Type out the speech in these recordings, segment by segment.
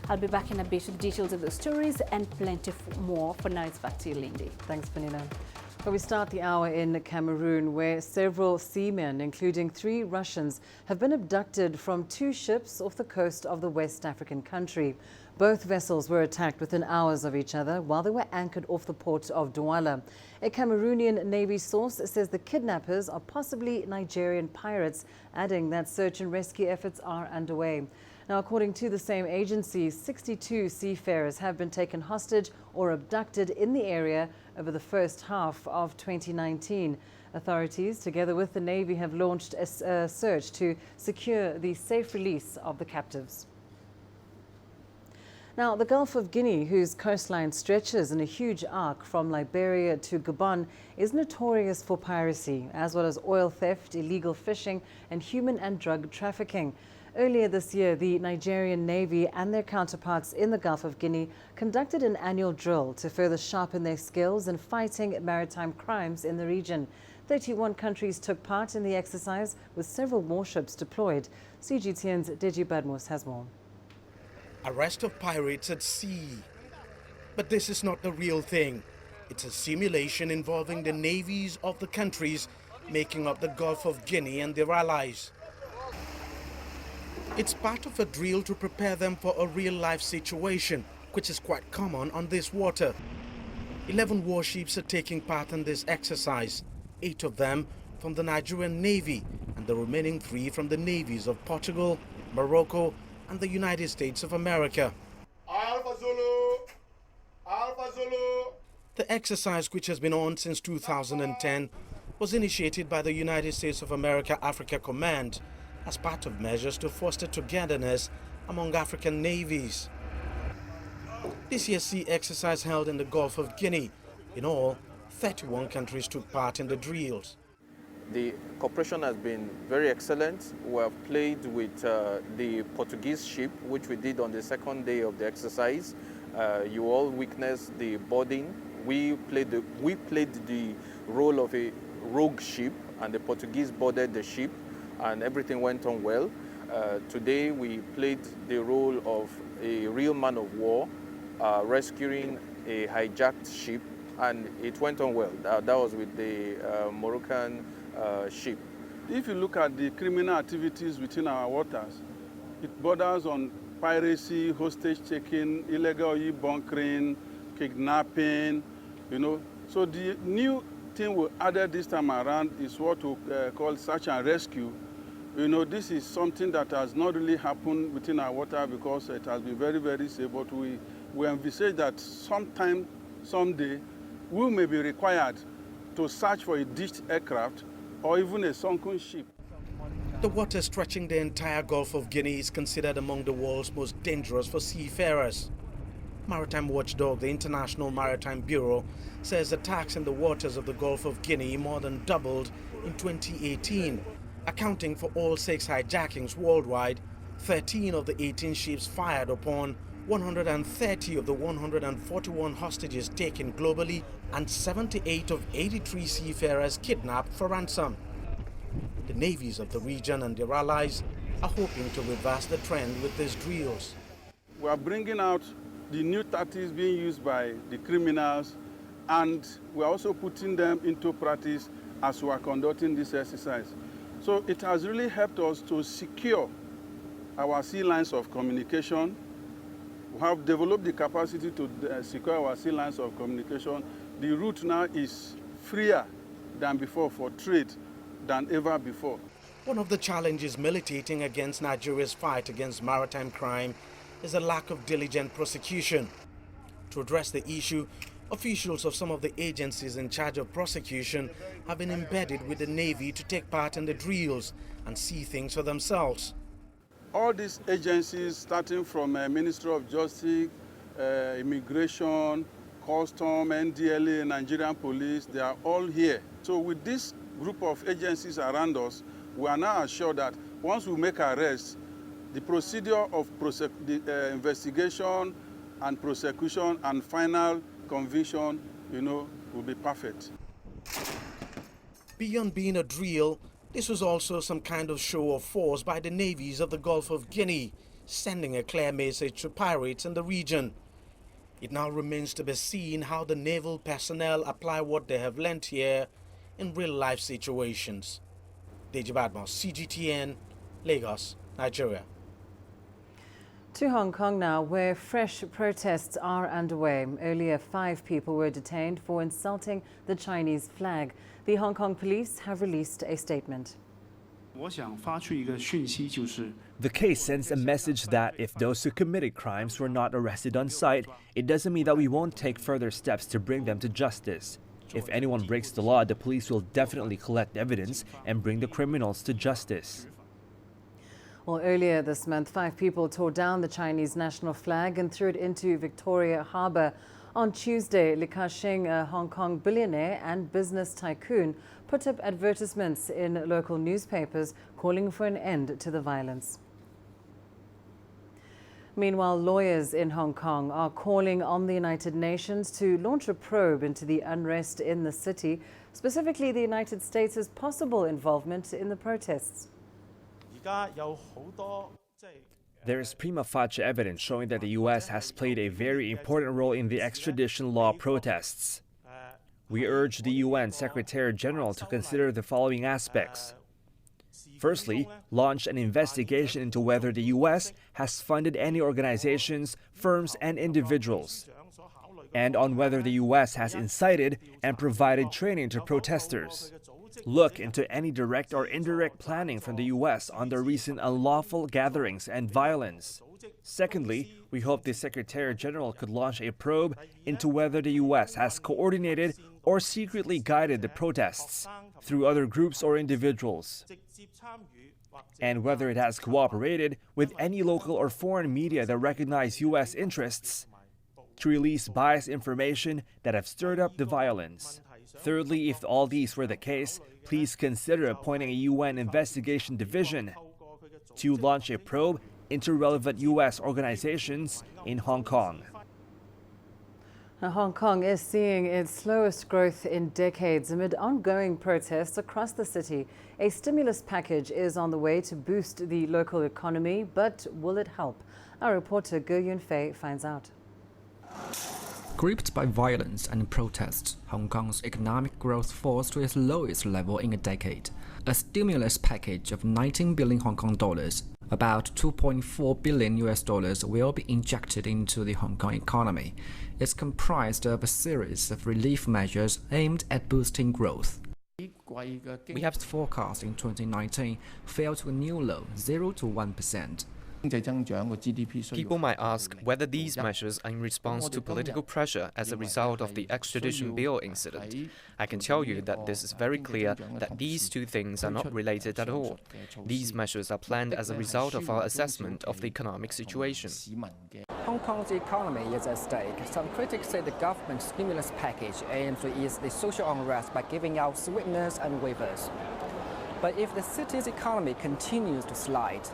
I'll be back in a bit with details of the stories and plenty more. For now, it's back to you, Lindy. Thanks, Vanina. Well, we start the hour in Cameroon, where several seamen, including 3 Russians, have been abducted from 2 ships off the coast of the West African country. Both vessels were attacked within hours of each other while they were anchored off the port of Douala. A Cameroonian Navy source says the kidnappers are possibly Nigerian pirates, adding that search and rescue efforts are underway. Now, according to the same agency, 62 seafarers have been taken hostage or abducted in the area over the first half of 2019. Authorities, together with the Navy, have launched a search to secure the safe release of the captives. Now, the Gulf of Guinea, whose coastline stretches in a huge arc from Liberia to Gabon, is notorious for piracy, as well as oil theft, illegal fishing, and human and drug trafficking. Earlier this year, the Nigerian Navy and their counterparts in the Gulf of Guinea conducted an annual drill to further sharpen their skills in fighting maritime crimes in the region. 31 countries took part in the exercise, with several warships deployed. CGTN's Deji Badmus has more. Arrest of pirates at sea. But this is not the real thing. It's a simulation involving the navies of the countries making up the Gulf of Guinea and their allies. It's part of a drill to prepare them for a real-life situation, which is quite common on this water. 11 warships are taking part in this exercise, 8 of them from the Nigerian Navy and the remaining 3 from the navies of Portugal, Morocco, and the United States of America. Alpha Zulu! Alpha Zulu! The exercise, which has been on since 2010, was initiated by the United States of America Africa Command as part of measures to foster togetherness among African navies. This year's sea exercise held in the Gulf of Guinea. In all, 31 countries took part in the drills. The cooperation has been very excellent. We have played with the Portuguese ship, which we did on the second day of the exercise. You all witnessed the boarding. We played the role of a rogue ship, and the Portuguese boarded the ship, and everything went on well. Today we played the role of a real man of war, rescuing a hijacked ship, and it went on well. That was with the Moroccan ship. If you look at the criminal activities within our waters, it borders on piracy, hostage-taking, illegal bunkering, kidnapping, So the new thing we added this time around is what we call search and rescue. This is something that has not really happened within our water because it has been very, very safe, but we envisage that someday, we may be required to search for a ditched aircraft or even a sunken ship. The water stretching the entire Gulf of Guinea is considered among the world's most dangerous for seafarers. Maritime watchdog, the International Maritime Bureau, says attacks in the waters of the Gulf of Guinea more than doubled in 2018. Accounting for all 6 hijackings worldwide, 13 of the 18 ships fired upon, 130 of the 141 hostages taken globally, and 78 of 83 seafarers kidnapped for ransom. The navies of the region and their allies are hoping to reverse the trend with these drills. We are bringing out the new tactics being used by the criminals, and we are also putting them into practice as we are conducting this exercise. So it has really helped us to secure our sea lines of communication. We have developed the capacity to secure our sea lines of communication. The route now is freer than before for trade than ever before. One of the challenges militating against Nigeria's fight against maritime crime is a lack of diligent prosecution. To address the issue, officials of some of the agencies in charge of prosecution have been embedded with the Navy to take part in the drills and see things for themselves. All these agencies, starting from Ministry of Justice, Immigration, Custom, NDLA, Nigerian Police, they are all here. So with this group of agencies around us, we are now assured that once we make arrests, the procedure of investigation and prosecution and final conviction, will be perfect. Beyond being a drill, this was also some kind of show of force by the navies of the Gulf of Guinea. sending a clear message to pirates in the region. It now remains to be seen how the naval personnel apply what they have learnt here in real-life situations. Deji Badmos, CGTN, Lagos, Nigeria. To Hong Kong now, where fresh protests are underway. Earlier, 5 people were detained for insulting the Chinese flag. The Hong Kong police have released a statement. The case sends a message that if those who committed crimes were not arrested on site, it doesn't mean that we won't take further steps to bring them to justice. If anyone breaks the law, the police will definitely collect evidence and bring the criminals to justice. Well, earlier this month, 5 people tore down the Chinese national flag and threw it into Victoria Harbour. On Tuesday, Li Ka-shing, a Hong Kong billionaire and business tycoon, put up advertisements in local newspapers calling for an end to the violence. Meanwhile, lawyers in Hong Kong are calling on the United Nations to launch a probe into the unrest in the city, specifically the United States' possible involvement in the protests. There is prima facie evidence showing that the U.S. has played a very important role in the extradition law protests. We urge the UN Secretary General to consider the following aspects. Firstly, launch an investigation into whether the U.S. has funded any organizations, firms, and individuals, and on whether the U.S. has incited and provided training to protesters. Look into any direct or indirect planning from the U.S. on the recent unlawful gatherings and violence. Secondly, we hope the Secretary General could launch a probe into whether the U.S. has coordinated or secretly guided the protests through other groups or individuals, and whether it has cooperated with any local or foreign media that recognize U.S. interests to release biased information that have stirred up the violence. Thirdly, if all these were the case, please consider appointing a UN investigation division to launch a probe into relevant U.S. organizations in Hong Kong. Now, Hong Kong is seeing its slowest growth in decades amid ongoing protests across the city. A stimulus package is on the way to boost the local economy, but will it help? Our reporter Ge Yunfei finds out. Gripped by violence and protests, Hong Kong's economic growth falls to its lowest level in a decade. A stimulus package of 19 billion Hong Kong dollars, about $2.4 billion US, will be injected into the Hong Kong economy. It's comprised of a series of relief measures aimed at boosting growth. We have forecast in 2019 fell to a new low, 0 to 1%. People might ask whether these measures are in response to political pressure as a result of the extradition bill incident. I can tell you that this is very clear that these two things are not related at all. These measures are planned as a result of our assessment of the economic situation. Hong Kong's economy is at stake. Some critics say the government stimulus package aims to ease the social unrest by giving out sweeteners and waivers. But if the city's economy continues to slide,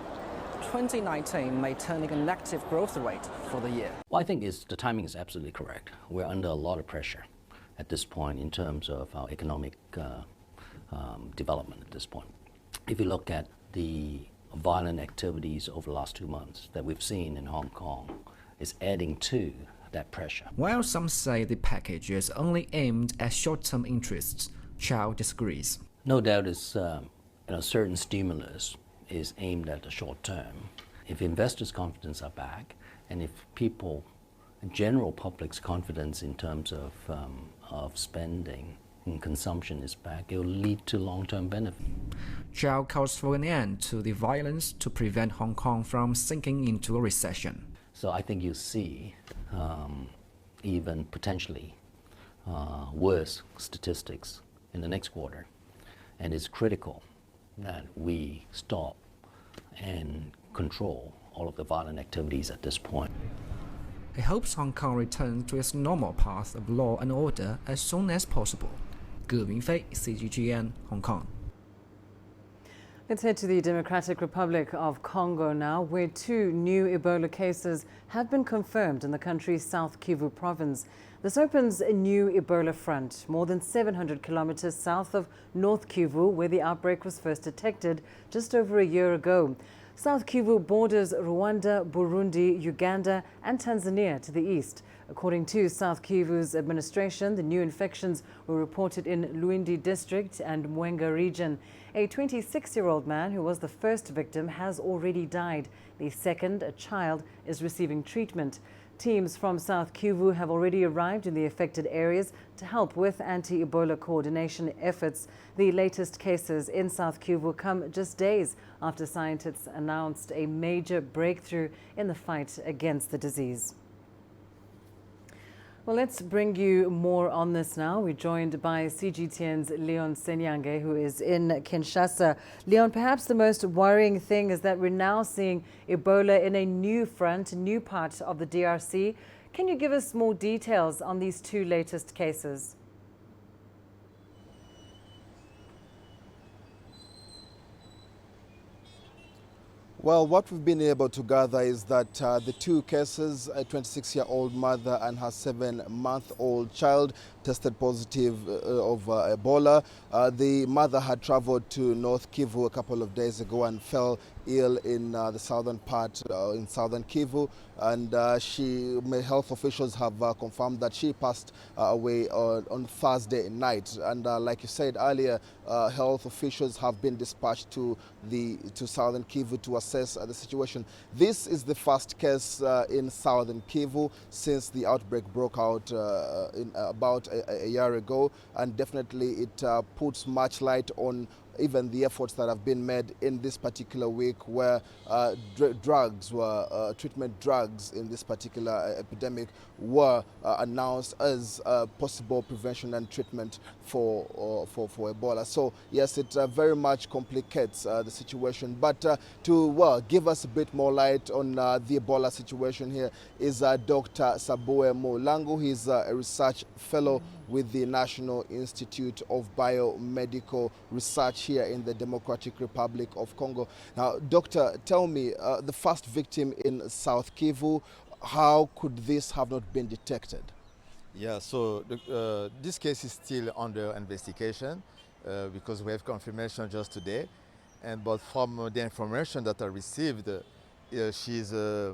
2019 may turn in a negative growth rate for the year. Well, I think the timing is absolutely correct. We're under a lot of pressure at this point in terms of our economic development at this point. If you look at the violent activities over the last 2 months that we've seen in Hong Kong, is adding to that pressure. While some say the package is only aimed at short-term interests, Chow disagrees. No doubt it's certain stimulus is aimed at the short term. If investors' confidence are back, and if general public's confidence in terms of spending and consumption is back, it will lead to long-term benefit. Chow calls for an end to the violence to prevent Hong Kong from sinking into a recession. So I think you see even potentially worse statistics in the next quarter, and it's critical that we stop and control all of the violent activities at this point. He hopes Hong Kong returns to its normal path of law and order as soon as possible. Ge Yunfei, CGTN, Hong Kong. Let's head to the Democratic Republic of Congo now, where 2 new Ebola cases have been confirmed in the country's South Kivu province. This opens a new Ebola front, more than 700 kilometers south of North Kivu, where the outbreak was first detected just over a year ago. South Kivu borders Rwanda, Burundi, Uganda and Tanzania to the east. According to South Kivu's administration, the new infections were reported in Lindy district and Mwenga region. A 26-year-old man who was the first victim has already died. The second, a child, is receiving treatment. Teams from South Kivu have already arrived in the affected areas to help with anti-Ebola coordination efforts. The latest cases in South Kivu come just days after scientists announced a major breakthrough in the fight against the disease. Well, let's bring you more on this now. We're joined by CGTN's Leon Senyange, who is in Kinshasa. Leon, perhaps the most worrying thing is that we're now seeing Ebola in a new front, a new part of the DRC. Can you give us more details on these two latest cases? Well, what we've been able to gather is that the two cases, a 26-year-old mother and her 7-month-old child, tested positive of Ebola. The mother had traveled to North Kivu a couple of days ago and fell ill in the southern part, in southern Kivu, and health officials have confirmed that she passed away on Thursday night. And like you said earlier, health officials have been dispatched to southern Kivu to assess the situation. This is the first case in southern Kivu since the outbreak broke out about a year ago, and definitely it puts much light on even the efforts that have been made in this particular week, where treatment drugs in this particular epidemic were announced as possible prevention and treatment for Ebola. So yes, it very much complicates the situation. But to give us a bit more light on the Ebola situation here is Dr. Sabue Molangu. He's a research fellow with the National Institute of Biomedical Research here in the Democratic Republic of Congo. Now, doctor, tell me, the first victim in South Kivu, how could this have not been detected? Yeah, so this case is still under investigation because we have confirmation just today. But from the information that I received, she's a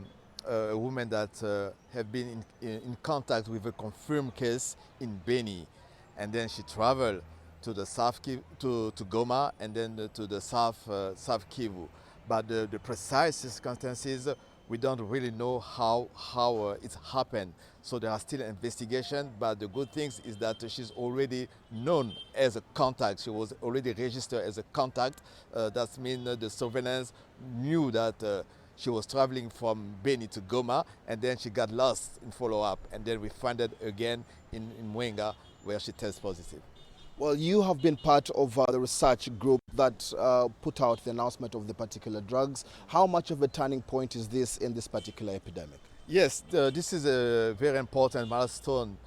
woman that have been in contact with a confirmed case in Beni, and then she traveled to the South to Goma and then to the South Kivu. But the precise circumstances, we don't really know how it happened. So there are still investigation, but the good thing is that she's already known as a contact. She was already registered as a contact. That means the surveillance knew that she was traveling from Beni to Goma, and then she got lost in follow-up, and then we found it again in Mwenga, where she tested positive. Well, you have been part of the research group that put out the announcement of the particular drugs. How much of a turning point is this in this particular epidemic? Yes, this is a very important milestone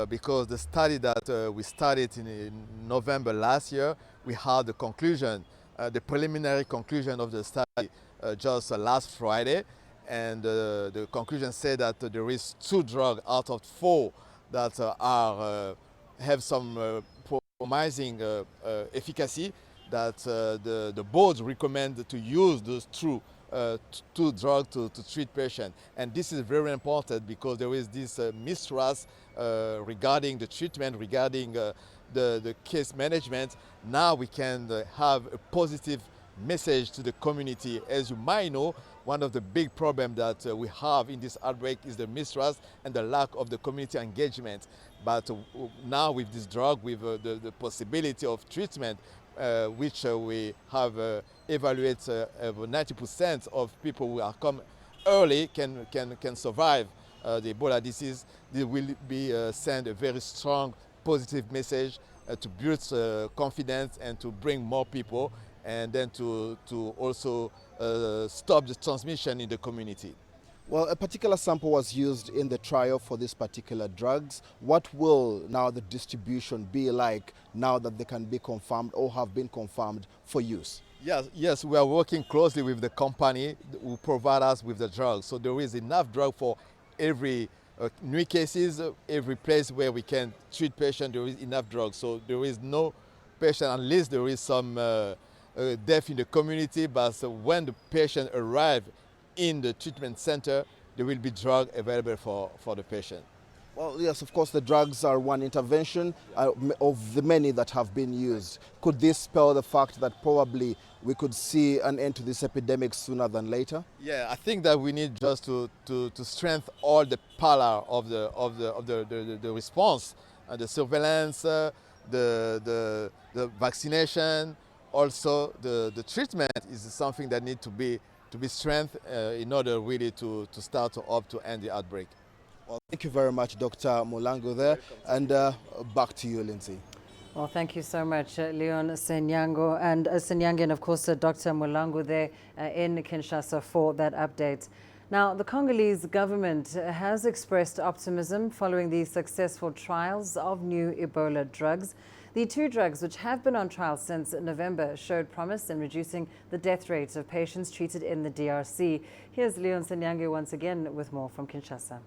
because the study that we started in November last year, we had the conclusion, the preliminary conclusion of the study just last Friday, and the conclusion said that there is 2 drugs out of 4 that have some promising efficacy, that the boards recommend to use those 2 drugs to treat patients. And this is very important because there is this mistrust regarding the treatment, regarding the case management. Now we can have a positive message to the community. As you might know, one of the big problems that we have in this outbreak is the mistrust and the lack of the community engagement. But now with this drug, with the possibility of treatment, which we have evaluated 90% of people who are come early can survive the Ebola disease, they will be send a very strong positive message to build confidence and to bring more people, and then to also stop the transmission in the community. Well, a particular sample was used in the trial for these particular drugs. What will now the distribution be like now that they can be confirmed or have been confirmed for use? Yes, we are working closely with the company who provide us with the drugs. So there is enough drug for every new cases, every place where we can treat patients, there is enough drugs. So there is no patient unless there is some death in the community, but when the patient arrives in the treatment center, there will be drug available for the patient. Well, yes, of course, the drugs are one intervention of the many that have been used. Could this spell the fact that probably we could see an end to this epidemic sooner than later? Yeah, I think that we need just to strengthen all the pillar of the response, the surveillance, the vaccination, also the treatment is something that needs to be strengthened in order really to start to end the outbreak. Well, thank you very much, Dr. Mulango there. And back to you, Lindsay. Well, thank you so much, Leon Senyango and of course, Dr. Mulango there in Kinshasa for that update. Now, the Congolese government has expressed optimism following the successful trials of new Ebola drugs. The two drugs, which have been on trial since November, showed promise in reducing the death rates of patients treated in the DRC. Here's Leon Senyango once again with more from Kinshasa.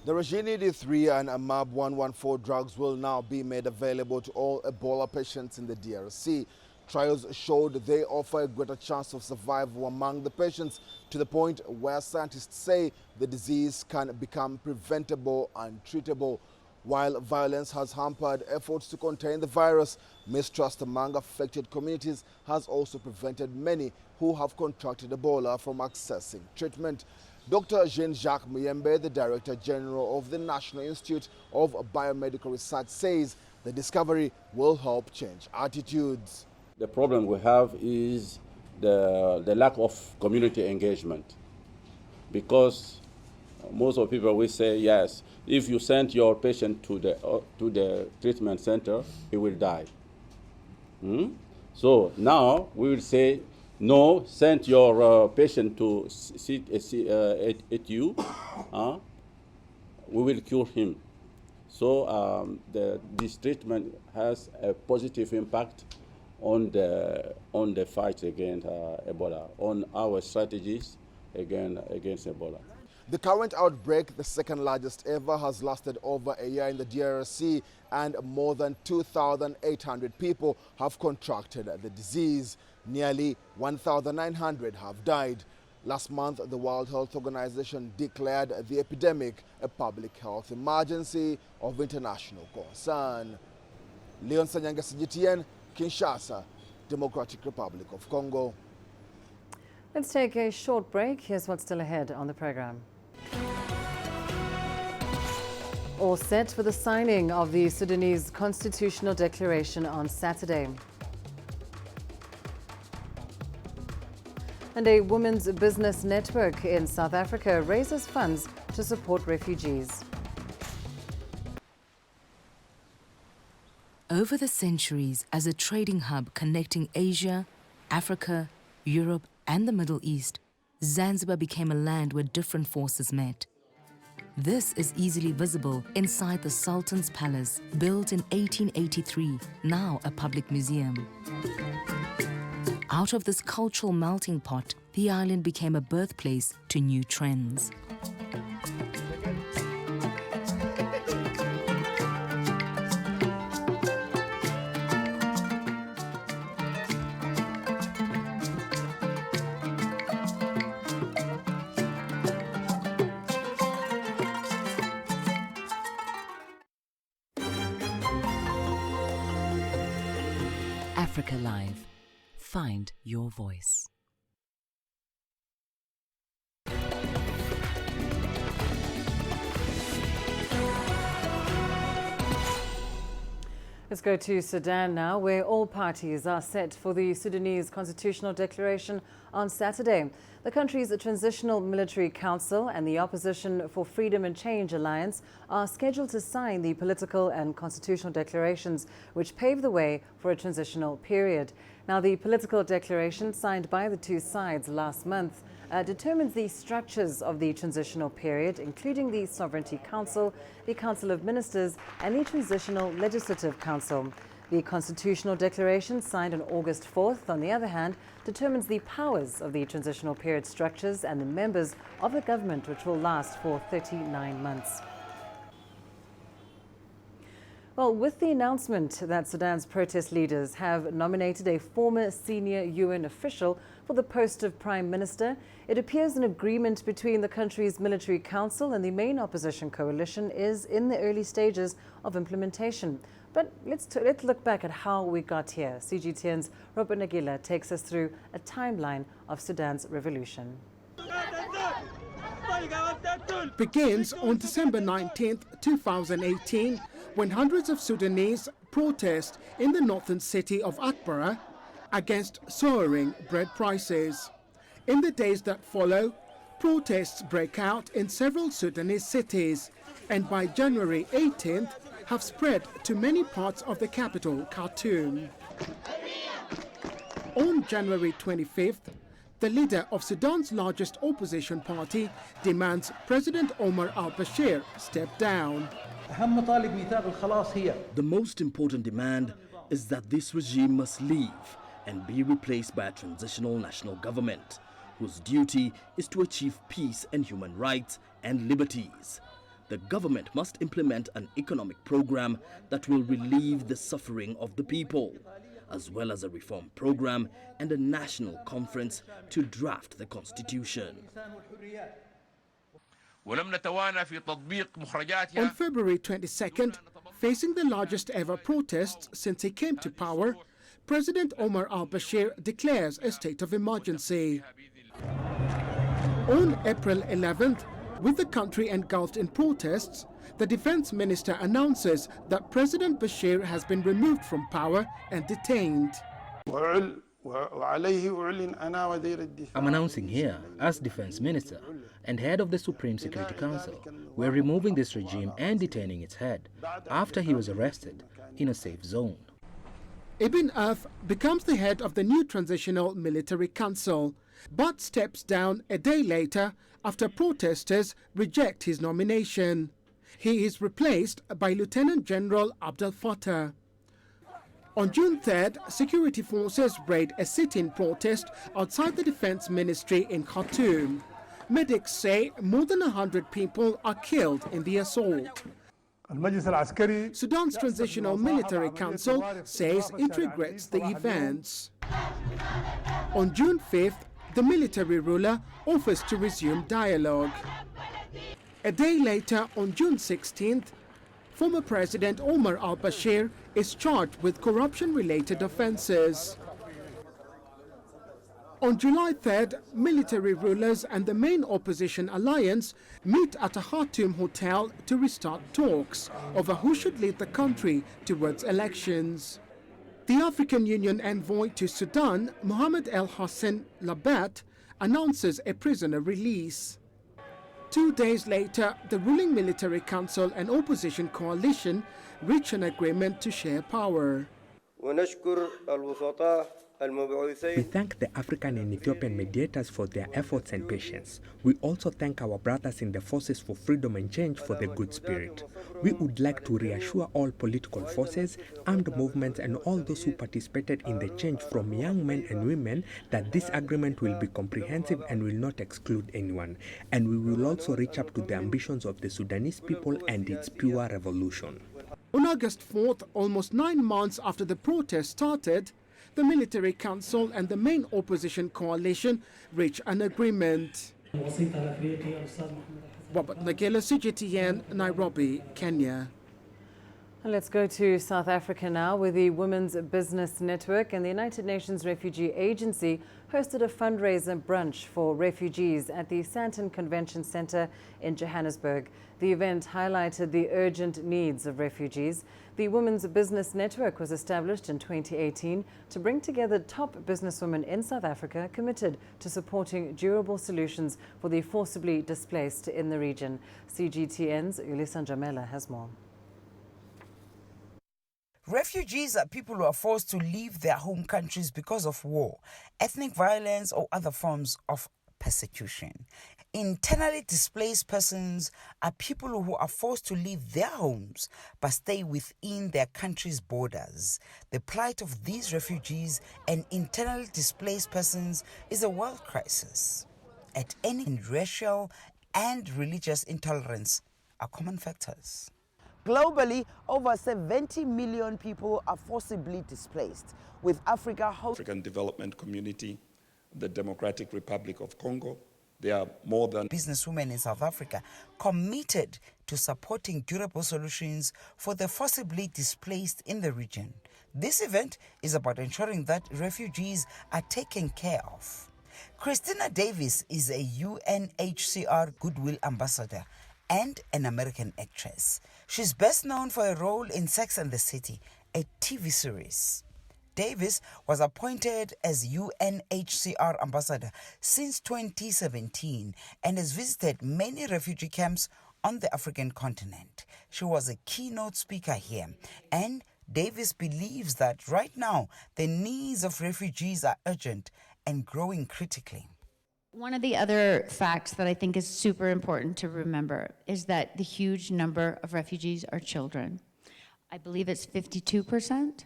The Reginid 3 and AMAB 114 drugs will now be made available to all Ebola patients in the DRC. Trials showed they offer a greater chance of survival among the patients, to the point where scientists say the disease can become preventable and treatable. While violence has hampered efforts to contain the virus, mistrust among affected communities has also prevented many who have contracted Ebola from accessing treatment. Dr. Jean-Jacques Muyembe, the Director General of the National Institute of Biomedical Research, says the discovery will help change attitudes. The problem we have is the lack of community engagement, because most of the people will say, yes, if you send your patient to the treatment center, he will die. So now we will say, no, send your patient to sit at you. We will cure him. So this treatment has a positive impact on the fight against Ebola, on our strategies against Ebola. The current outbreak, the second largest ever, has lasted over a year in the DRC, and more than 2,800 people have contracted the disease. Nearly 1,900 have died. Last month, the World Health Organization declared the epidemic a public health emergency of international concern. Leon Sanyanga, CGTN, Kinshasa, Democratic Republic of Congo. Let's take a short break. Here's what's still ahead on the program. All set for the signing of the Sudanese Constitutional Declaration on Saturday. And a women's business network in South Africa raises funds to support refugees. Over the centuries, as a trading hub connecting Asia, Africa, Europe, and the Middle East, Zanzibar became a land where different forces met. This is easily visible inside the Sultan's Palace, built in 1883, now a public museum. Out of this cultural melting pot, the island became a birthplace to new trends. Africa Live. Find your voice. Let's go to Sudan now, where all parties are set for the Sudanese Constitutional Declaration on Saturday. The country's Transitional Military Council and the Opposition for Freedom and Change Alliance are scheduled to sign the political and constitutional declarations, which pave the way for a transitional period. Now, the political declaration signed by the two sides last month determines the structures of the transitional period, including the Sovereignty Council, the Council of Ministers, and the Transitional Legislative Council. The Constitutional Declaration, signed on August 4th, on the other hand, determines the powers of the transitional period structures and the members of the government, which will last for 39 months. Well, with the announcement that Sudan's protest leaders have nominated a former senior UN official for the post of Prime Minister, it appears an agreement between the country's military council and the main opposition coalition is in the early stages of implementation. But let's look back at how we got here. CGTN's Robert Nagila takes us through a timeline of Sudan's revolution. Begins on December 19, 2018, when hundreds of Sudanese protest in the northern city of Atbara against soaring bread prices. In the days that follow, protests break out in several Sudanese cities, and by January 18th have spread to many parts of the capital, Khartoum. On January 25th, the leader of Sudan's largest opposition party demands President Omar al-Bashir step down. The most important demand is that this regime must leave and be replaced by a transitional national government, whose duty is to achieve peace and human rights and liberties. The government must implement an economic program that will relieve the suffering of the people, as well as a reform program and a national conference to draft the constitution. On February 22nd, facing the largest ever protests since he came to power, President Omar al-Bashir declares a state of emergency. On April 11th, with the country engulfed in protests, the defense minister announces that President Bashir has been removed from power and detained. I'm announcing here, as defense minister and head of the Supreme Security Council, we're removing this regime and detaining its head after he was arrested in a safe zone. Ibn Auf becomes the head of the new Transitional Military Council, but steps down a day later after protesters reject his nomination. He is replaced by Lieutenant General Abdel Fattah. On June 3rd, security forces raid a sit-in protest outside the defense ministry in Khartoum. Medics say more than 100 people are killed in the assault. Sudan's Transitional Military Council says it regrets the events. On June 5th, the military ruler offers to resume dialogue. A day later, on June 16th, former President Omar al-Bashir is charged with corruption-related offenses. On July 3rd, military rulers and the main opposition alliance meet at a Khartoum hotel to restart talks over who should lead the country towards elections. The African Union envoy to Sudan, Mohamed El Hassan Labat, announces a prisoner release. 2 days later, the ruling military council and opposition coalition reach an agreement to share power. We thank the African and Ethiopian mediators for their efforts and patience. We also thank our brothers in the Forces for Freedom and Change for the good spirit. We would like to reassure all political forces, armed movements and all those who participated in the change from young men and women that this agreement will be comprehensive and will not exclude anyone. And we will also reach up to the ambitions of the Sudanese people and its pure revolution. On August 4th, almost 9 months after the protest started, the military council and the main opposition coalition reach an agreement. Robert Nagila, CGTN, Nairobi, Kenya. And let's go to South Africa now, where the Women's Business Network and the United Nations Refugee Agency hosted a fundraiser brunch for refugees at the Sandton Convention Centre in Johannesburg. The event highlighted the urgent needs of refugees. The Women's Business Network was established in 2018 to bring together top businesswomen in South Africa committed to supporting durable solutions for the forcibly displaced in the region. CGTN's Yulisa Njamela has more. Refugees are people who are forced to leave their home countries because of war, ethnic violence, or other forms of persecution. Internally displaced persons are people who are forced to leave their homes but stay within their country's borders. The plight of these refugees and internally displaced persons is a world crisis. At any racial and religious intolerance are common factors. Globally, over 70 million people are forcibly displaced, with Africa African Development Community, the Democratic Republic of Congo. There are more than businesswomen in South Africa committed to supporting durable solutions for the forcibly displaced in the region. This event is about ensuring that refugees are taken care of. Christina Davis is a UNHCR Goodwill Ambassador and an American actress. She's best known for a role in Sex and the City, a TV series. Davis was appointed as UNHCR ambassador since 2017 and has visited many refugee camps on the African continent. She was a keynote speaker here, and Davis believes that right now the needs of refugees are urgent and growing critically. One of the other facts that I think is super important to remember is that the huge number of refugees are children. I believe it's 52%.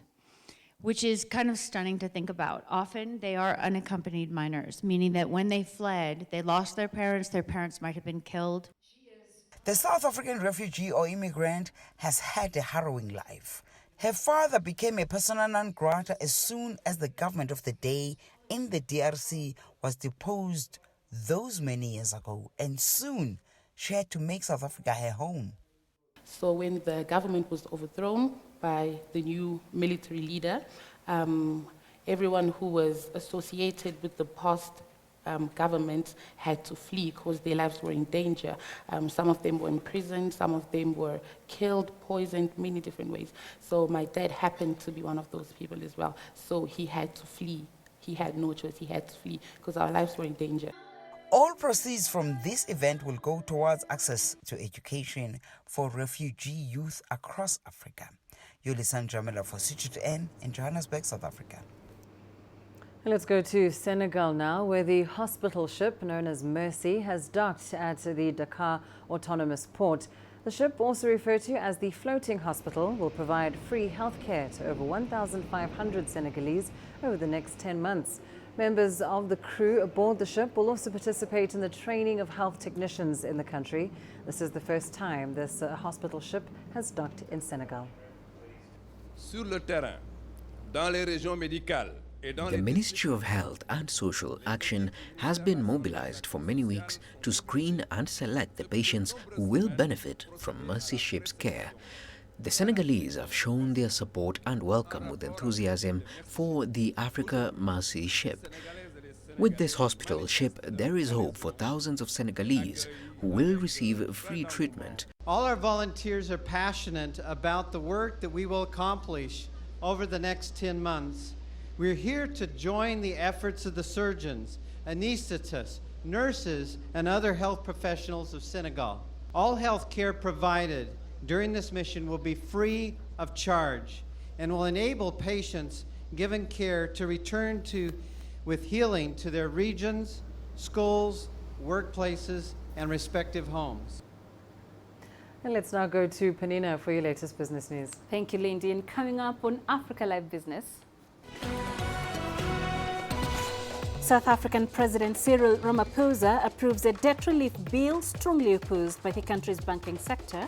Which is kind of stunning to think about. Often they are unaccompanied minors, meaning that when they fled, they lost their parents might have been killed. The South African refugee or immigrant has had a harrowing life. Her father became a persona non grata as soon as the government of the day in the DRC was deposed those many years ago, and soon she had to make South Africa her home. So when the government was overthrown by the new military leader, everyone who was associated with the past government had to flee because their lives were in danger. Some of them were imprisoned, some of them were killed, poisoned, many different ways. So my dad happened to be one of those people as well. So he had to flee. He had no choice, he had to flee because our lives were in danger. All proceeds from this event will go towards access to education for refugee youth across Africa. Yulisan Jamila for CGTN in Johannesburg, South Africa. Let's go to Senegal now, where the hospital ship known as Mercy has docked at the Dakar Autonomous Port. The ship, also referred to as the Floating Hospital, will provide free healthcare to over 1,500 Senegalese over the next 10 months. Members of the crew aboard the ship will also participate in the training of health technicians in the country. This is the first time this hospital ship has docked in Senegal. Sur le terrain, dans les régions médicales. The Ministry of Health and Social Action has been mobilized for many weeks to screen and select the patients who will benefit from Mercy Ship's care. The Senegalese have shown their support and welcome with enthusiasm for the Africa Mercy Ship. With this hospital ship, there is hope for thousands of Senegalese who will receive free treatment. All our volunteers are passionate about the work that we will accomplish over the next 10 months. We're here to join the efforts of the surgeons, anesthetists, nurses, and other health professionals of Senegal. All health care provided during this mission will be free of charge and will enable patients given care to return with healing to their regions, schools, workplaces, and respective homes. And let's now go to Panina for your latest business news. Thank you, Lindy. And coming up on Africa Live Business, South African President Cyril Ramaphosa approves a debt relief bill strongly opposed by the country's banking sector.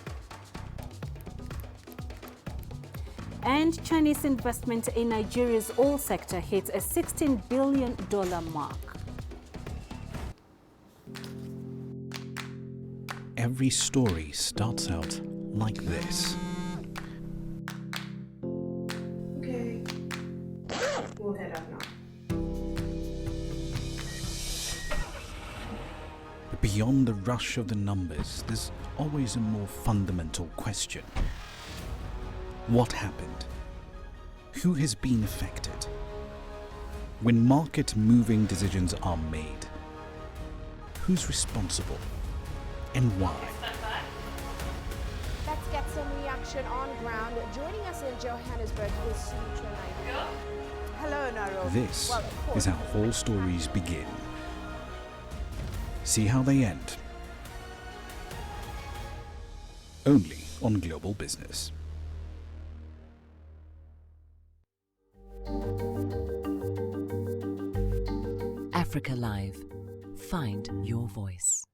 And Chinese investment in Nigeria's oil sector hits a $16 billion mark. Every story starts out like this. Okay. We'll head up now. But beyond the rush of the numbers, there's always a more fundamental question. What happened? Who has been affected? When market-moving decisions are made, who's responsible and why? Let's get some reaction on ground. Joining us in Johannesburg is Sutra Naidoo. Hello, Naro. This is how all stories begin. See how they end. Only on Global Business. Africa Live. Find your voice.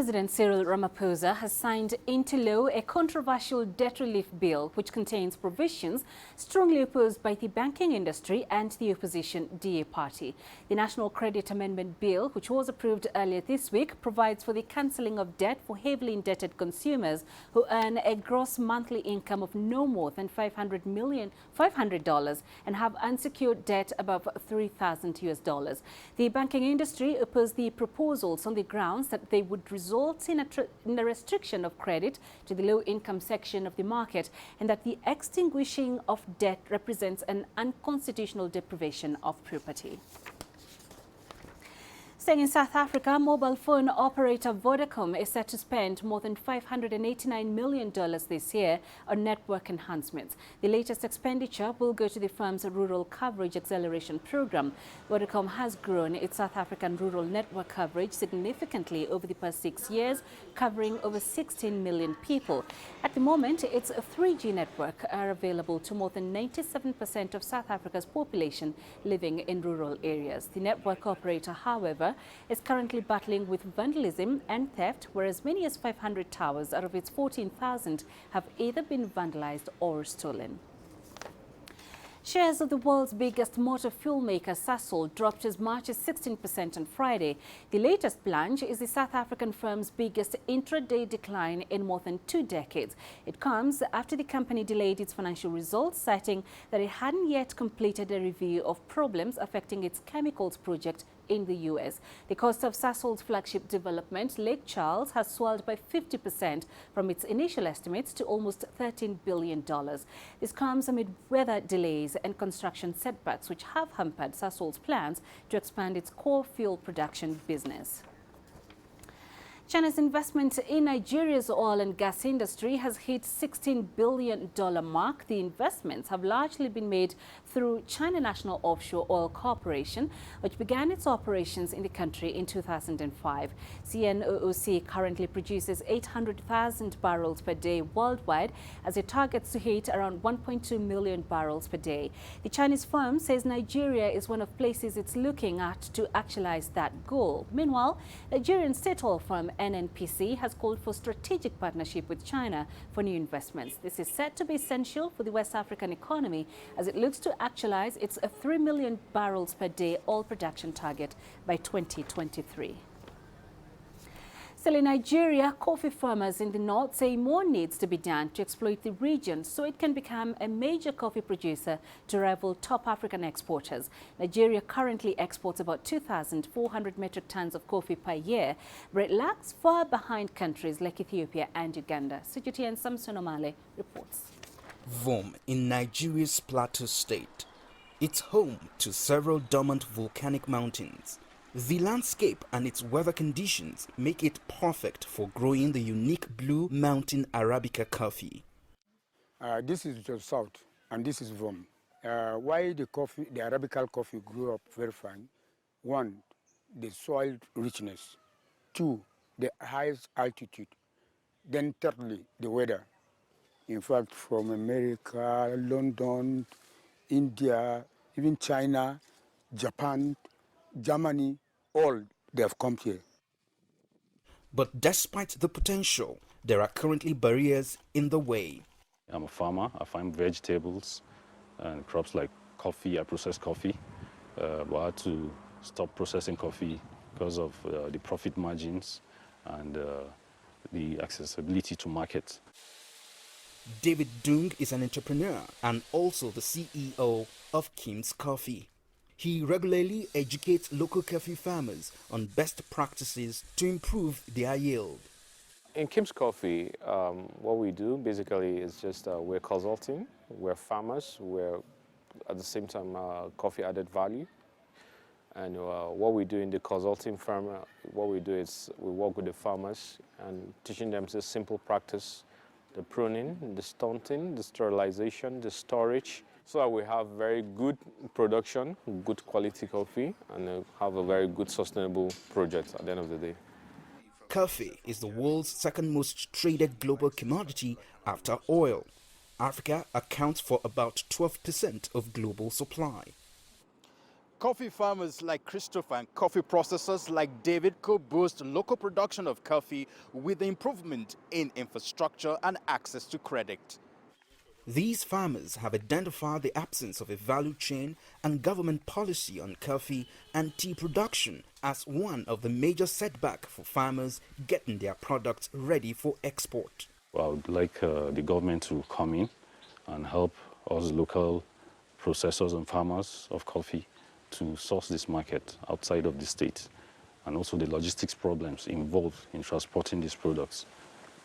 President Cyril Ramaphosa has signed into law a controversial debt relief bill which contains provisions strongly opposed by the banking industry and the opposition DA party. The National Credit Amendment Bill, which was approved earlier this week, provides for the cancelling of debt for heavily indebted consumers who earn a gross monthly income of no more than $500 and have unsecured debt above $3,000. The banking industry opposed the proposals on the grounds that they would result in a restriction of credit to the low-income section of the market and that the extinguishing of debt represents an unconstitutional deprivation of property. Staying in South Africa, mobile phone operator Vodacom is set to spend more than $589 million this year on network enhancements. The latest expenditure will go to the firm's rural coverage acceleration program. Vodacom has grown its South African rural network coverage significantly over the past 6 years, covering over 16 million people. At the moment, its 3G network are available to more than 97% of South Africa's population living in rural areas. The network operator, however, is currently battling with vandalism and theft, where as many as 500 towers out of its 14,000 have either been vandalized or stolen. Shares of the world's biggest motor fuel maker, Sasol, dropped as much as 16% on Friday. The latest plunge is the South African firm's biggest intraday decline in more than 2 decades. It comes after the company delayed its financial results, citing that it hadn't yet completed a review of problems affecting its chemicals project in the U.S. The cost of Sasol's flagship development, Lake Charles, has swelled by 50% from its initial estimates to almost $13 billion. This comes amid weather delays and construction setbacks, which have hampered Sasol's plans to expand its core fuel production business. China's investment in Nigeria's oil and gas industry has hit $16 billion mark. The investments have largely been made through China National Offshore Oil Corporation, which began its operations in the country in 2005. CNOOC currently produces 800,000 barrels per day worldwide, as it targets to hit around 1.2 million barrels per day. The Chinese firm says Nigeria is one of places it's looking at to actualize that goal. Meanwhile, Nigerian state oil firm NNPC has called for strategic partnership with China for new investments. This is said to be essential for the West African economy as it looks to actualize its 3 million barrels per day oil production target by 2023. Still in Nigeria, coffee farmers in the north say more needs to be done to exploit the region so it can become a major coffee producer to rival top African exporters. Nigeria currently exports about 2,400 metric tons of coffee per year, but it lags far behind countries like Ethiopia and Uganda. Sujuti and Samson Omale reports. Vom in Nigeria's Plateau State. It's home to several dormant volcanic mountains. The landscape and its weather conditions make it perfect for growing the unique Blue Mountain Arabica coffee. This is the south, and this is Vom. Why the Arabica coffee grew up very fine? 1, the soil richness. 2, the highest altitude. Then thirdly, the weather. In fact, from America, London, India, even China, Japan, Germany, all they have come here. But despite the potential, there are currently barriers in the way. I'm a farmer. I farm vegetables and crops like coffee. I process coffee. But I had to stop processing coffee because of the profit margins and the accessibility to market. David Dung is an entrepreneur and also the CEO of Kim's Coffee. He regularly educates local coffee farmers on best practices to improve their yield. In Kim's Coffee, what we do basically is just we're consulting, we're farmers, we're at the same time coffee added value. And what we do in the consulting firm, what we do is we work with the farmers and teaching them this simple practice, the pruning, the stunting, the sterilization, the storage, so that we have very good production, good quality coffee, and have a very good sustainable project at the end of the day. Coffee is the world's second most traded global commodity after oil. Africa accounts for about 12% of global supply. Coffee farmers like Christopher and coffee processors like David could boost local production of coffee with improvement in infrastructure and access to credit. These farmers have identified the absence of a value chain and government policy on coffee and tea production as one of the major setbacks for farmers getting their products ready for export. I would like the government to come in and help us local processors and farmers of coffee to source this market outside of the state, and also the logistics problems involved in transporting these products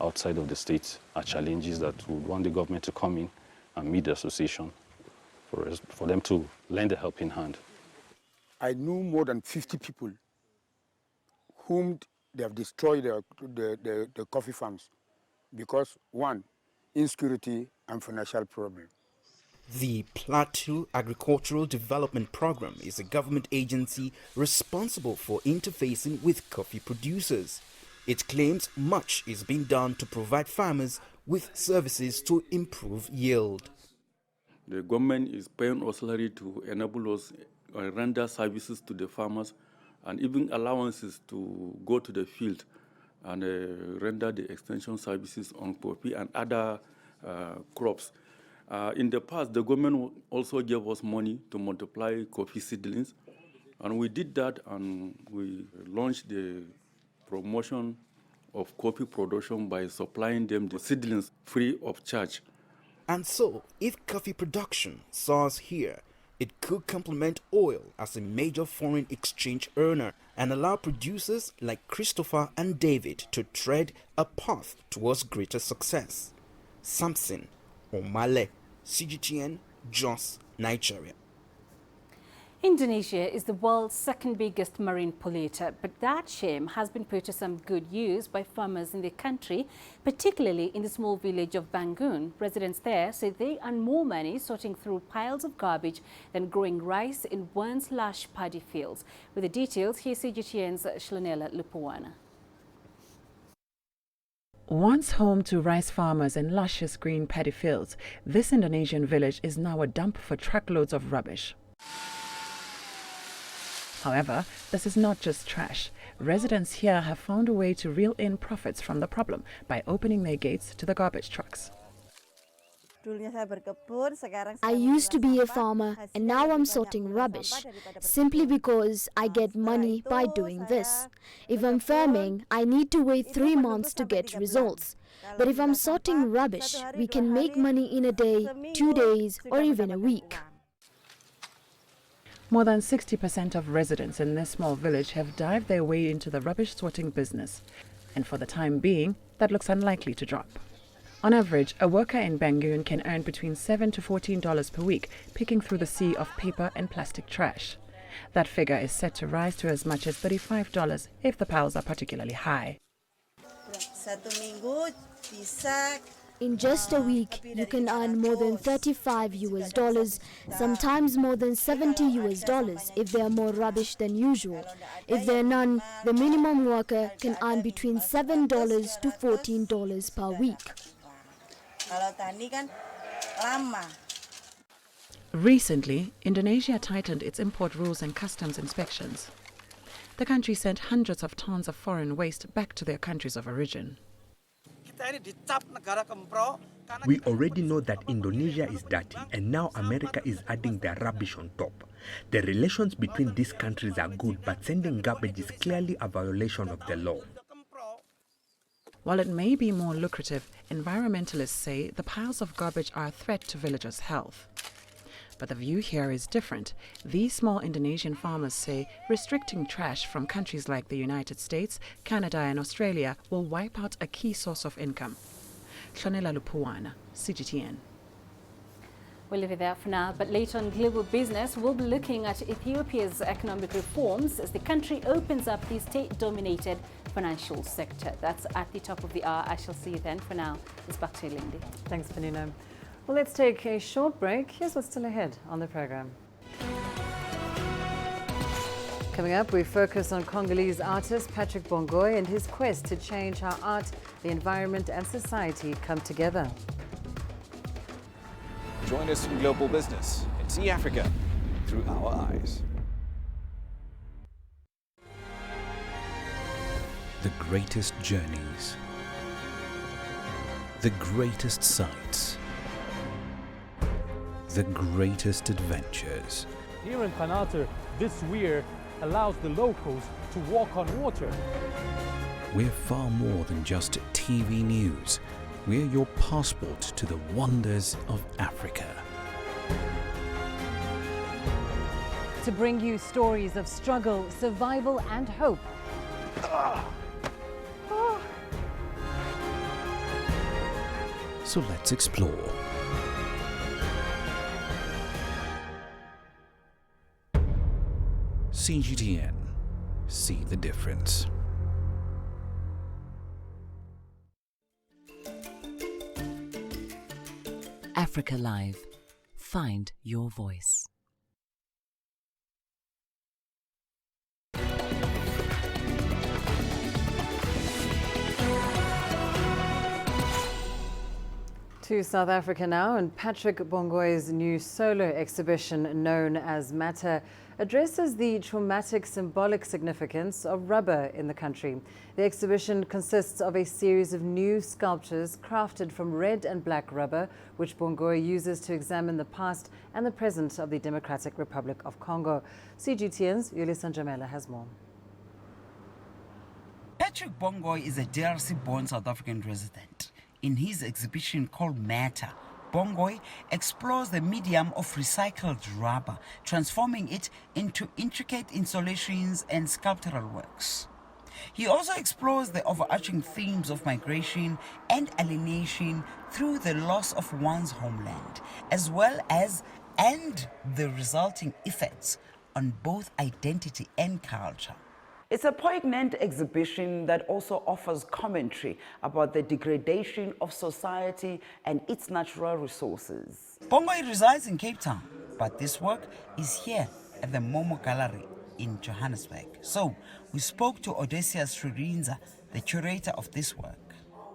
outside of the state are challenges that we want the government to come in and meet the association for them to lend a helping hand. I knew more than 50 people whom they have destroyed the coffee farms because, one, insecurity and financial problem. The Plateau Agricultural Development Program is a government agency responsible for interfacing with coffee producers. It claims much is being done to provide farmers with services to improve yield. The government is paying us salary to enable us render services to the farmers and even allowances to go to the field and render the extension services on coffee and other crops. In the past, the government also gave us money to multiply coffee seedlings, and we did that, and we launched the promotion of coffee production by supplying them the seedlings free of charge. And so, if coffee production soars here, it could complement oil as a major foreign exchange earner and allow producers like Christopher and David to tread a path towards greater success. Samson Omale, CGTN, Jos, Nigeria. Indonesia is the world's second biggest marine polluter, but that shame has been put to some good use by farmers in the country, particularly in the small village of Bangun. Residents there say they earn more money sorting through piles of garbage than growing rice in once lush paddy fields. With the details, here's CGTN's Shlanela Lupuwana. Once home to rice farmers and luscious green paddy fields, this Indonesian village is now a dump for truckloads of rubbish. However, this is not just trash. Residents here have found a way to reel in profits from the problem by opening their gates to the garbage trucks. I used to be a farmer and now I'm sorting rubbish, simply because I get money by doing this. If I'm farming, I need to wait 3 months to get results. But if I'm sorting rubbish, we can make money in a day, 2 days, or even a week. More than 60% of residents in this small village have dived their way into the rubbish sorting business. And for the time being, that looks unlikely to drop. On average, a worker in Bangun can earn between $7 to $14 per week, picking through the sea of paper and plastic trash. That figure is set to rise to as much as $35 if the piles are particularly high. In just a week, you can earn more than $35 US, sometimes more than $70 US if there are more rubbish than usual. If there are none, the minimum worker can earn between $7 to $14 per week. Recently, Indonesia tightened its import rules and customs inspections. The country sent hundreds of tons of foreign waste back to their countries of origin. We already know that Indonesia is dirty, and now America is adding their rubbish on top. The relations between these countries are good, but sending garbage is clearly a violation of the law. While it may be more lucrative, environmentalists say the piles of garbage are a threat to villagers' health. But the view here is different. These small Indonesian farmers say restricting trash from countries like the United States, Canada and Australia will wipe out a key source of income. Shlanela Lupuwana, CGTN. We'll leave it there for now, but later on Global Business, we'll be looking at Ethiopia's economic reforms as the country opens up the state-dominated financial sector. That's at the top of the hour. I shall see you then. For now, it's back to you, Lindy. Thanks, Panina. Well, let's take a short break. Here's what's still ahead on the program. Coming up, we focus on Congolese artist Patrick Bongoy and his quest to change how art, the environment and society come together. Join us in Global Business and see Africa through our eyes. the greatest journeys, the greatest sights, the greatest adventures. Here in Kanata, this weir allows the locals to walk on water. We're far more than just TV news. We're your passport to the wonders of Africa. To bring you stories of struggle, survival and hope. So let's explore. CGTN. See the difference. Africa Live. Find your voice. To South Africa now, and Patrick Bongoy's new solo exhibition known as Matter addresses the traumatic symbolic significance of rubber in the country. The exhibition consists of a series of new sculptures crafted from red and black rubber, which Bongoy uses to examine the past and the present of the Democratic Republic of Congo. CGTN's Lindy Mtongana has more. Patrick Bongoy is a DRC-born South African resident. In his exhibition called Matter, Bongoy explores the medium of recycled rubber, transforming it into intricate installations and sculptural works. He also explores the overarching themes of migration and alienation through the loss of one's homeland, as well as the resulting effects on both identity and culture. It's a poignant exhibition that also offers commentary about the degradation of society and its natural resources. Bongoy resides in Cape Town, but this work is here at the Momo Gallery in Johannesburg. So we spoke to Odysseus Sririnza, the curator of this work.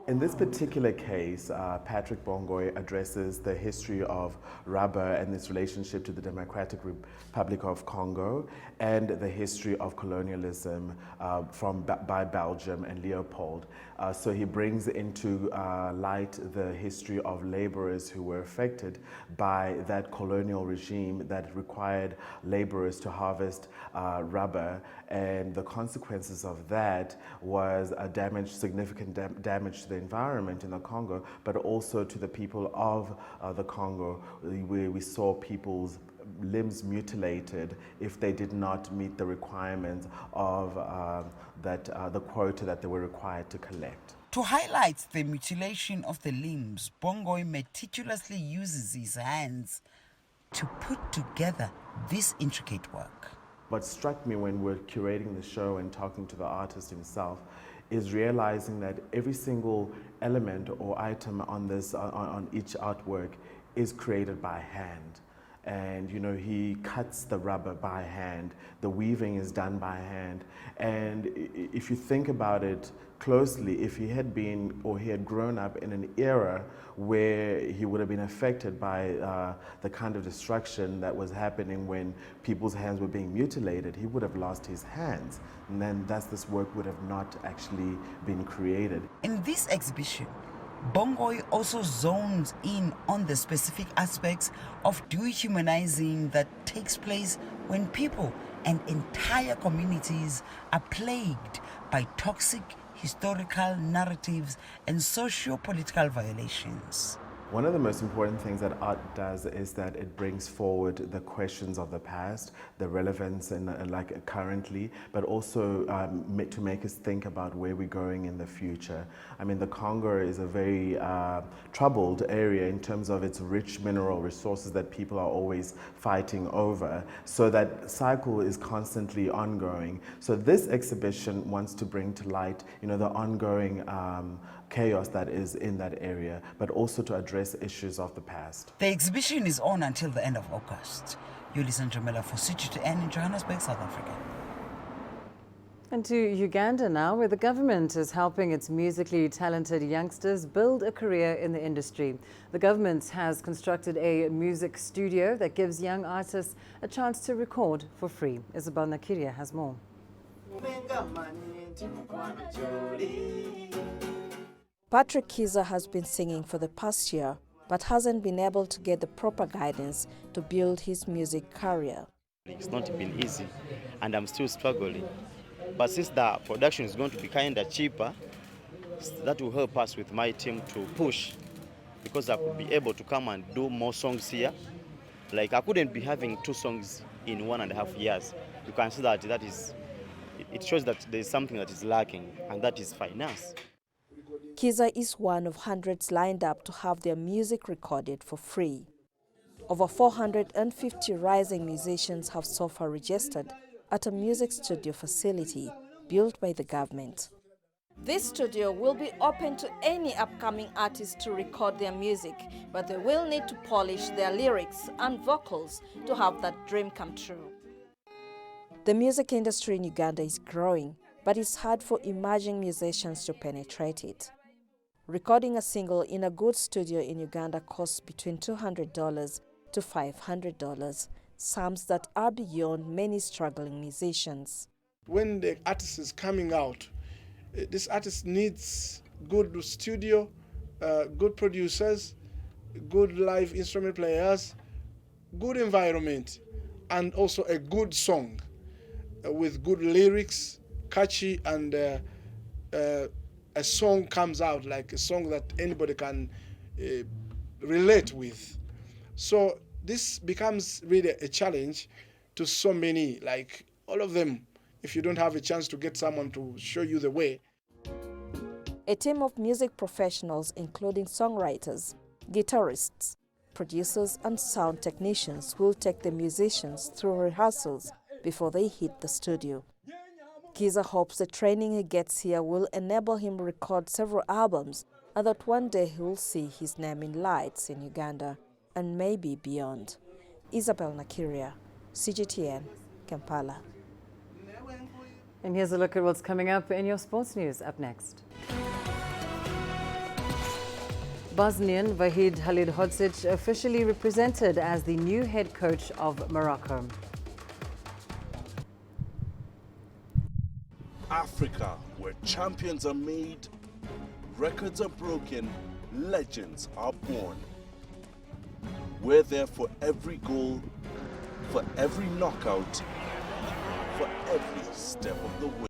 In this particular case, Patrick Bongoy addresses the history of rubber and its relationship to the Democratic Republic of Congo and the history of colonialism by Belgium and Leopold. So he brings into light the history of laborers who were affected by that colonial regime that required laborers to harvest rubber, and the consequences of that was significant damage to the environment in the Congo, but also to the people of the Congo, where we saw people's limbs mutilated if they did not meet the requirements of the quota that they were required to collect. To highlight the mutilation of the limbs, Bongoy meticulously uses his hands to put together this intricate work. What struck me when we're curating the show and talking to the artist himself is realizing that every single element or item on each artwork is created by hand. And he cuts the rubber by hand, the weaving is done by hand. And if you think about it closely, if he had grown up in an era where he would have been affected by the kind of destruction that was happening when people's hands were being mutilated, he would have lost his hands. And then this work would have not actually been created. In this exhibition, Bongoy also zones in on the specific aspects of dehumanizing that takes place when people and entire communities are plagued by toxic historical narratives and socio-political violations. One of the most important things that art does is that it brings forward the questions of the past, the relevance currently, but also to make us think about where we're going in the future. I mean, the Congo is a very troubled area in terms of its rich mineral resources that people are always fighting over. So that cycle is constantly ongoing. So this exhibition wants to bring to light, the ongoing chaos that is in that area, but also to address issues of the past. The exhibition is on until the end of August. Lindy Mtongana for CGTN in Johannesburg, South Africa. And to Uganda now, where the government is helping its musically talented youngsters build a career in the industry. The government has constructed a music studio that gives young artists a chance to record for free. Isabel Nakiria has more. Patrick Kiza has been singing for the past year, but hasn't been able to get the proper guidance to build his music career. It's not been easy, and I'm still struggling. But since the production is going to be kind of cheaper, that will help us with my team to push, because I could be able to come and do more songs here. Like, I couldn't be having 2 songs in 1.5 years. You can see that it shows that there's something that is lacking, and that is finance. Kiza is one of hundreds lined up to have their music recorded for free. Over 450 rising musicians have so far registered at a music studio facility built by the government. This studio will be open to any upcoming artists to record their music, but they will need to polish their lyrics and vocals to have that dream come true. The music industry in Uganda is growing, but it's hard for emerging musicians to penetrate it. Recording a single in a good studio in Uganda costs between $200 to $500, sums that are beyond many struggling musicians. When the artist is coming out, this artist needs good studio, good producers, good live instrument players, good environment, and also a good song with good lyrics, catchy, and a song comes out, like a song that anybody can relate with. So this becomes really a challenge to so many, like all of them, if you don't have a chance to get someone to show you the way. A team of music professionals, including songwriters, guitarists, producers, and sound technicians, will take the musicians through rehearsals before they hit the studio. Kiza hopes the training he gets here will enable him to record several albums, and that one day he will see his name in lights in Uganda and maybe beyond. Isabel Nakiria, CGTN, Kampala. And here's a look at what's coming up in your sports news up next. Bosnian Vahid Halilhodzic officially represented as the new head coach of Morocco. Africa, where champions are made, records are broken, legends are born. We're there for every goal, for every knockout, for every step of the way.